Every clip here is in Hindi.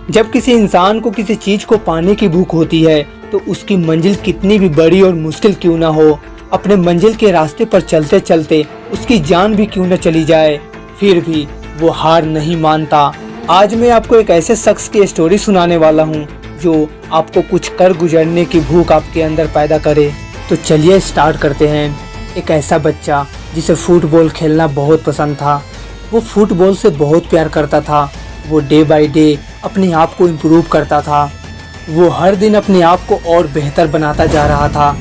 जब किसी इंसान को किसी चीज को पाने की भूख होती है तो उसकी मंजिल कितनी भी बड़ी और मुश्किल क्यों ना हो, अपने मंजिल के रास्ते पर चलते चलते उसकी जान भी क्यों न चली जाए, फिर भी वो हार नहीं मानता। आज मैं आपको एक ऐसे शख्स की स्टोरी सुनाने वाला हूँ जो आपको कुछ कर गुजरने की भूख आपके अंदर पैदा करे। तो चलिए स्टार्ट करते हैं। एक ऐसा बच्चा जिसे फुटबॉल खेलना बहुत पसंद था। वो फुटबॉल से बहुत प्यार करता था। वो डे बाय डे अपने आप को इम्प्रूव करता था। वो हर दिन अपने आप को और बेहतर बनाता जा रहा था।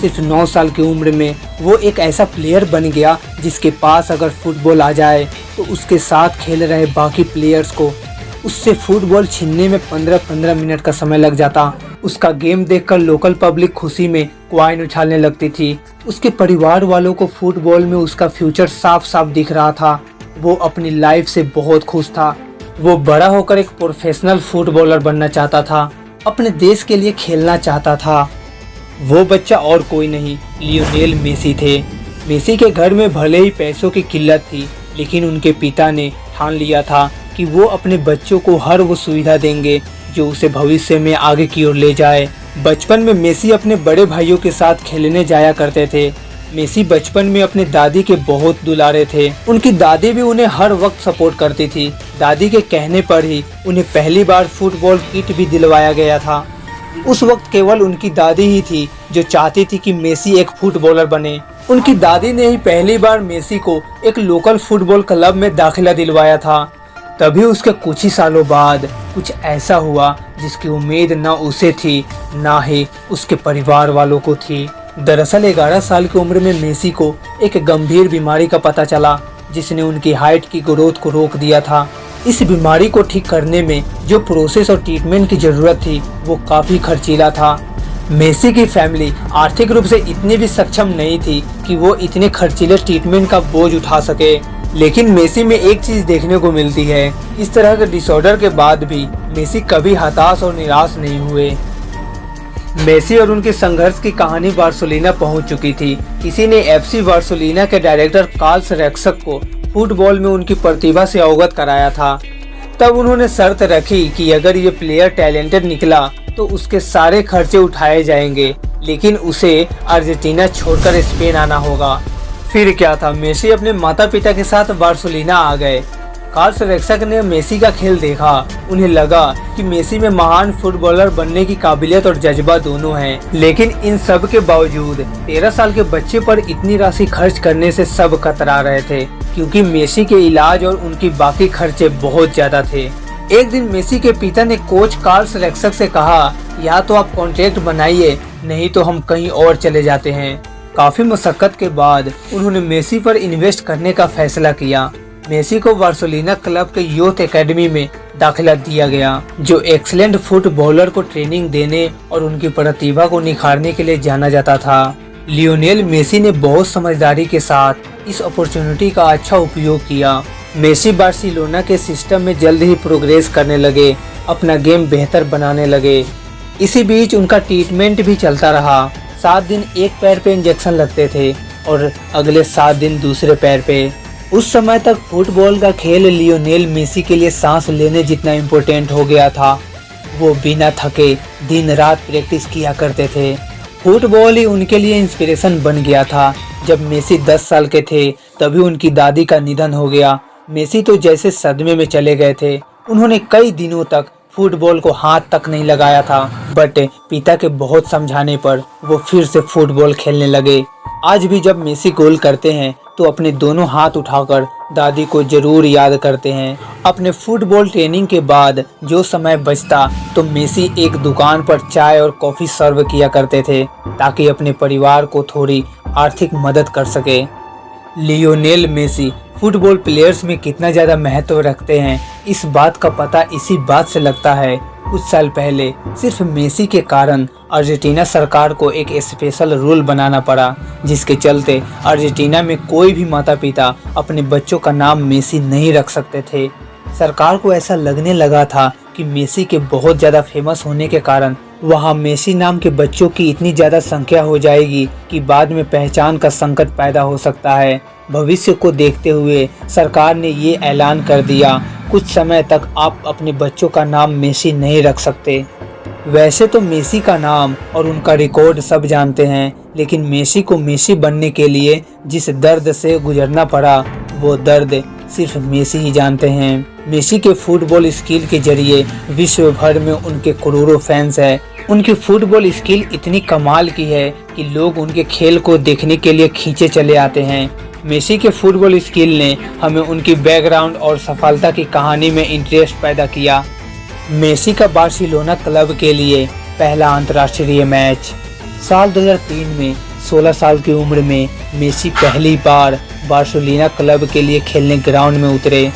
सिर्फ 9 साल की उम्र में वो एक ऐसा प्लेयर बन गया जिसके पास अगर फुटबॉल आ जाए तो उसके साथ खेल रहे बाकी प्लेयर्स को उससे फुटबॉल छीनने में 15-15 मिनट का समय लग जाता। उसका गेम देखकर लोकल पब्लिक खुशी में कॉइन उछालने लगती थी। उसके परिवार वालों को फुटबॉल में उसका फ्यूचर साफ साफ दिख रहा था। वो अपनी लाइफ से बहुत खुश था। वो बड़ा होकर एक प्रोफेशनल फुटबॉलर बनना चाहता था, अपने देश के लिए खेलना चाहता था। वो बच्चा और कोई नहीं, लियोनेल मेसी थे। मेसी के घर में भले ही पैसों की किल्लत थी, लेकिन उनके पिता ने ठान लिया था कि वो अपने बच्चों को हर वो सुविधा देंगे जो उसे भविष्य में आगे की ओर ले जाए। बचपन में मेसी अपने बड़े भाइयों के साथ खेलने जाया करते थे। मेसी बचपन में अपने दादी के बहुत दुलारे थे। उनकी दादी भी उन्हें हर वक्त सपोर्ट करती थी। दादी के कहने पर ही उन्हें पहली बार फुटबॉल किट भी दिलवाया गया था। उस वक्त केवल उनकी दादी ही थी जो चाहती थी कि मेसी एक फुटबॉलर बने। उनकी दादी ने ही पहली बार मेसी को एक लोकल फुटबॉल क्लब में दाखिला दिलवाया था। तभी उसके कुछ ही सालों बाद कुछ ऐसा हुआ जिसकी उम्मीद न उसे थी न ही उसके परिवार वालों को थी। दरअसल 11 साल की उम्र में मेसी को एक गंभीर बीमारी का पता चला जिसने उनकी हाइट की ग्रोथ को रोक दिया था। इस बीमारी को ठीक करने में जो प्रोसेस और ट्रीटमेंट की जरूरत थी वो काफी खर्चीला था। मेसी की फैमिली आर्थिक रूप से इतनी भी सक्षम नहीं थी कि वो इतने खर्चीले ट्रीटमेंट का बोझ उठा सके। लेकिन मेसी में एक चीज देखने को मिलती है, इस तरह के डिसऑर्डर के बाद भी मेसी कभी हताश और निराश नहीं हुए। मेसी और उनके संघर्ष की कहानी बार्सिलोना पहुंच चुकी थी। किसी ने एफसी बार्सिलोना के डायरेक्टर कार्ल रेक्सक को फुटबॉल में उनकी प्रतिभा से अवगत कराया था। तब उन्होंने शर्त रखी कि अगर ये प्लेयर टैलेंटेड निकला तो उसके सारे खर्चे उठाए जाएंगे, लेकिन उसे अर्जेंटीना छोड़कर स्पेन आना होगा। फिर क्या था, मेसी अपने माता पिता के साथ बार्सिलोना आ गए। कार्ल रेक्सक ने मेसी का खेल देखा। उन्हें लगा कि मेसी में महान फुटबॉलर बनने की काबिलियत और जज्बा दोनों हैं। लेकिन इन सब के बावजूद 13 साल के बच्चे पर इतनी राशि खर्च करने से सब कतरा रहे थे, क्योंकि मेसी के इलाज और उनकी बाकी खर्चे बहुत ज्यादा थे। एक दिन मेसी के पिता ने कोच कार्ल रेक्सक से कहा, या तो आप कॉन्ट्रैक्ट बनाइए, नहीं तो हम कहीं और चले जाते हैं। काफी मशक्कत के बाद उन्होंने मेसी पर इन्वेस्ट करने का फैसला किया। मेसी को बार्सिलोना क्लब के यूथ एकेडमी में दाखिला दिया गया, जो एक्सीलेंट फुटबॉलर को ट्रेनिंग देने और उनकी प्रतिभा को निखारने के लिए जाना जाता था। लियोनेल मेसी ने बहुत समझदारी के साथ इस अपॉर्चुनिटी का अच्छा उपयोग किया। मेसी बार्सिलोना के सिस्टम में जल्द ही प्रोग्रेस करने लगे, अपना गेम बेहतर बनाने लगे। इसी बीच उनका ट्रीटमेंट भी चलता रहा। 7 दिन एक पैर पे इंजेक्शन लगते थे और अगले 7 दिन दूसरे पैर पे। उस समय तक फुटबॉल का खेल लियोनेल मेसी के लिए सांस लेने जितना इम्पोर्टेंट हो गया था। वो बिना थके दिन रात प्रैक्टिस किया करते थे। फुटबॉल ही उनके लिए इंस्पिरेशन बन गया था। जब मेसी 10 साल के थे तभी उनकी दादी का निधन हो गया। मेसी तो जैसे सदमे में चले गए थे। उन्होंने कई दिनों तक फुटबॉल को हाथ तक नहीं लगाया था, बट पिता के बहुत समझाने पर वो फिर से फुटबॉल खेलने लगे। आज भी जब मेसी गोल करते हैं तो अपने दोनों हाथ उठाकर दादी को जरूर याद करते हैं। अपने फुटबॉल ट्रेनिंग के बाद जो समय बचता तो मेसी एक दुकान पर चाय और कॉफी सर्व किया करते थे ताकि अपने परिवार को थोड़ी आर्थिक मदद कर सके। लियोनेल मेसी फुटबॉल प्लेयर्स में कितना ज़्यादा महत्व रखते हैं, इस बात का पता इसी बात से लगता है। कुछ साल पहले सिर्फ मेसी के कारण अर्जेंटीना सरकार को एक स्पेशल रूल बनाना पड़ा, जिसके चलते अर्जेंटीना में कोई भी माता पिता अपने बच्चों का नाम मेसी नहीं रख सकते थे। सरकार को ऐसा लगने लगा था कि मेसी के बहुत ज़्यादा फेमस होने के कारण वहाँ मेसी नाम के बच्चों की इतनी ज़्यादा संख्या हो जाएगी कि बाद में पहचान का संकट पैदा हो सकता है। भविष्य को देखते हुए सरकार ने ये ऐलान कर दिया, कुछ समय तक आप अपने बच्चों का नाम मेसी नहीं रख सकते। वैसे तो मेसी का नाम और उनका रिकॉर्ड सब जानते हैं, लेकिन मेसी को मेसी बनने के लिए जिस दर्द से गुजरना पड़ा, वो दर्द सिर्फ मेसी ही जानते हैं। मेसी के फुटबॉल स्किल के जरिए विश्व भर में उनके करोड़ों फैंस हैं। उनकी फुटबॉल स्किल इतनी कमाल की है कि लोग उनके खेल को देखने के लिए खींचे चले आते हैं। मेसी के फुटबॉल स्किल ने हमें उनकी बैकग्राउंड और सफलता की कहानी में इंटरेस्ट पैदा किया। मेसी का बार्सिलोना क्लब के लिए पहला अंतर्राष्ट्रीय मैच। साल 2003 में 16 साल की उम्र में मेसी पहली बार बार्सिलोना क्लब के लिए खेलने ग्राउंड में उतरे।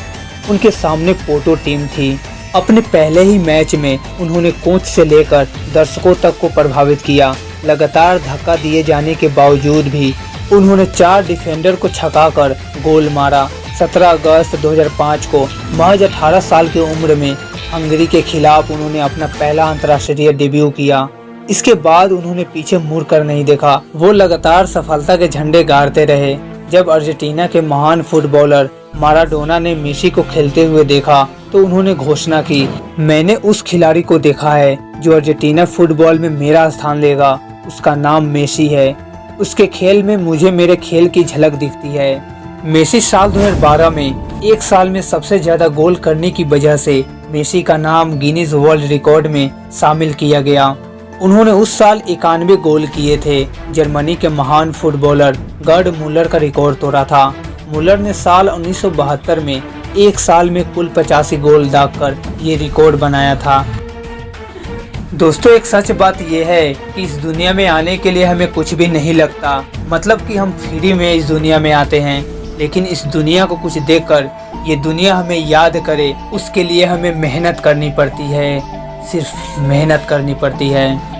उनके सामने पोर्टो टीम थी। अपने पहले ही मैच में उन्होंने कोच से लेकर दर्शकों तक को प्रभावित किया। लगातार धक्का दिए जाने के बावजूद भी उन्होंने 4 डिफेंडर को छकाकर गोल मारा। 17 अगस्त 2005 को महज 18 साल की उम्र में हंगरी के खिलाफ उन्होंने अपना पहला अंतर्राष्ट्रीय डेब्यू किया। इसके बाद उन्होंने पीछे मुड़ कर नहीं देखा। वो लगातार सफलता के झंडे गाड़ते रहे। जब अर्जेंटीना के महान फुटबॉलर माराडोना ने मेसी को खेलते हुए देखा तो उन्होंने घोषणा की, मैंने उस खिलाड़ी को देखा है जो अर्जेंटीना फुटबॉल में मेरा स्थान लेगा। उसका नाम मेसी है। उसके खेल में मुझे मेरे खेल की झलक दिखती है। मेसी साल 2012 में एक साल में सबसे ज्यादा गोल करने की वजह से मेसी का नाम गिनीज वर्ल्ड रिकॉर्ड में शामिल किया गया। उन्होंने उस साल 91 गोल किए थे। जर्मनी के महान फुटबॉलर गर्ड मुलर का रिकॉर्ड तोड़ा था। मुलर ने साल 1972 में एक साल में कुल 85 गोल दागकर ये रिकॉर्ड बनाया था। दोस्तों, एक सच बात यह है कि इस दुनिया में आने के लिए हमें कुछ भी नहीं लगता, मतलब कि हम फ्री में इस दुनिया में आते हैं। लेकिन इस दुनिया को कुछ देखकर ये दुनिया हमें याद करे, उसके लिए हमें मेहनत करनी पड़ती है, सिर्फ मेहनत करनी पड़ती है।